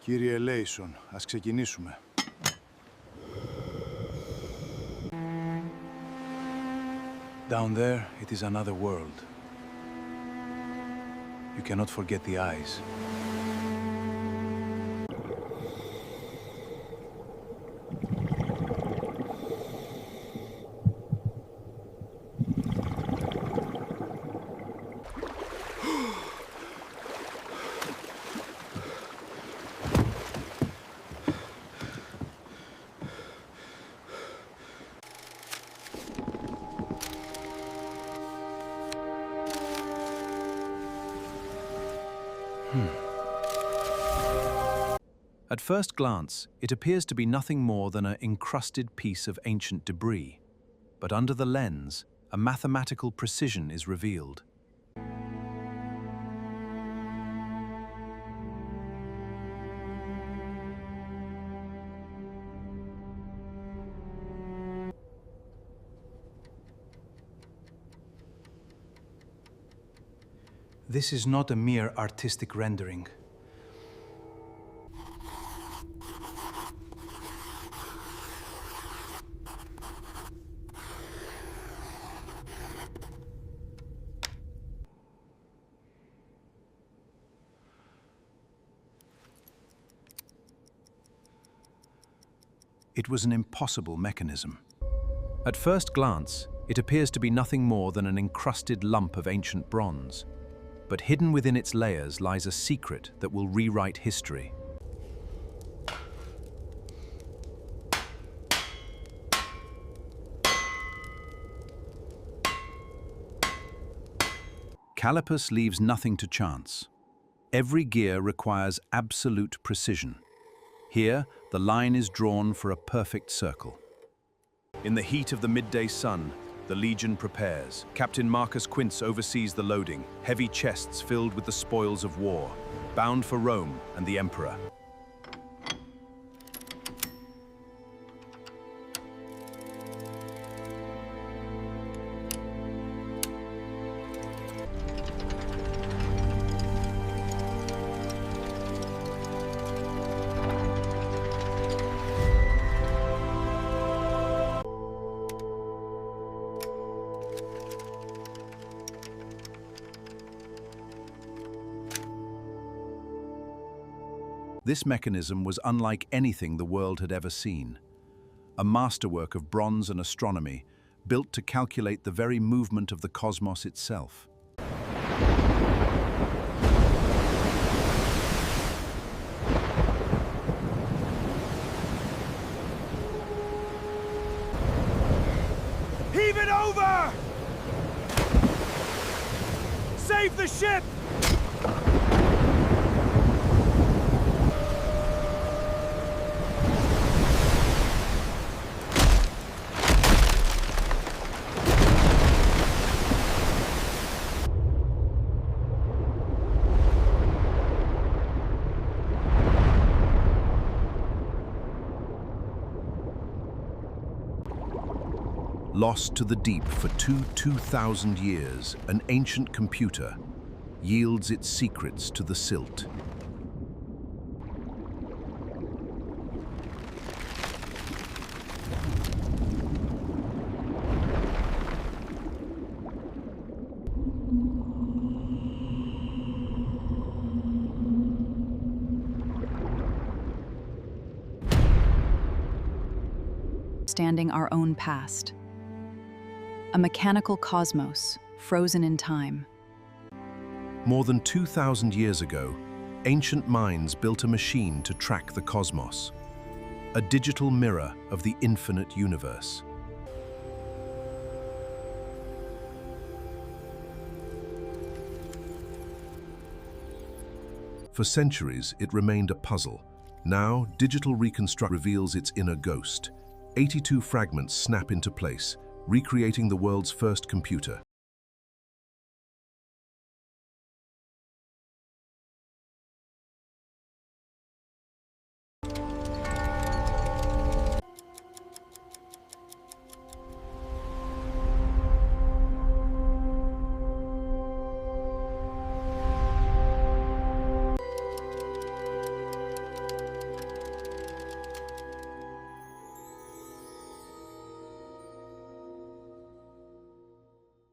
Κύριε Λέισον, ας ξεκινήσουμε. Down there, it is another world. You cannot forget the eyes. At first glance, it appears to be nothing more than an encrusted piece of ancient debris. But under the lens, a mathematical precision is revealed. This is not a mere artistic rendering. It was an impossible mechanism. At first glance, it appears to be nothing more than an encrusted lump of ancient bronze. But hidden within its layers lies a secret that will rewrite history. Calipus leaves nothing to chance. Every gear requires absolute precision. Here, the line is drawn for a perfect circle. In the heat of the midday sun, the Legion prepares. Captain Marcus Quince oversees the loading, heavy chests filled with the spoils of war, bound for Rome and the Emperor. This mechanism was unlike anything the world had ever seen. A masterwork of bronze and astronomy, built to calculate the very movement of the cosmos itself. Heave it over! Save the ship! Lost to the deep for 2,000 years, an ancient computer yields its secrets to the silt. Understanding our own past. A mechanical cosmos, frozen in time. More than 2,000 years ago, ancient minds built a machine to track the cosmos, a digital mirror of the infinite universe. For centuries, it remained a puzzle. Now, digital reconstruction reveals its inner ghost. 82 fragments snap into place, recreating the world's first computer.